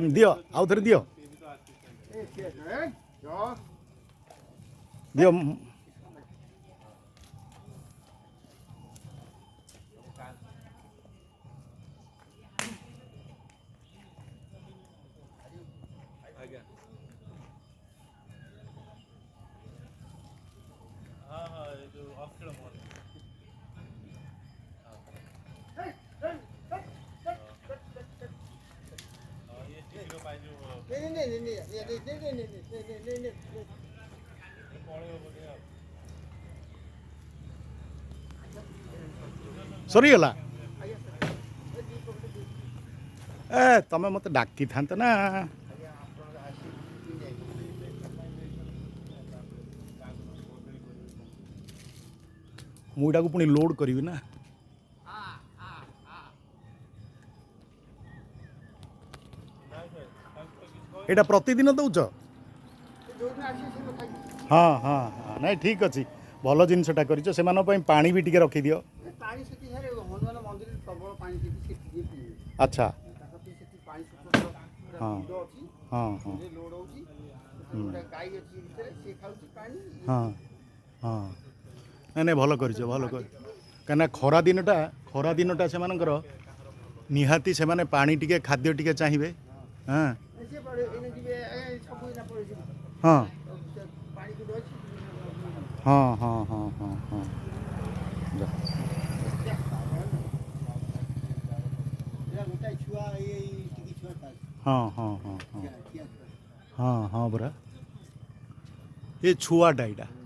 दियो आउ थे दियो दियो सरीगला ए तमें मत डाकी था ना मुईटा को पुणी लोड करी ना एटा प्रतिदिन दौच हाँ हाँ हाँ नहीं ठीक अच्छे भल जिनसटा कर पानी भी टिके रखी दियो अच्छा हाँ हाँ हाँ हाँ हाँ नहीं नहीं भल कर कहीं खरा दिनटा से निहाती से माने पानी टिके खाद्य टिके चाहिए हाँ हाँ हाँ हाँ हाँ हाँ हाँ हाँ हाँ हाँ हाँ हाँ हाँ बरा ये छुआटा यहाँ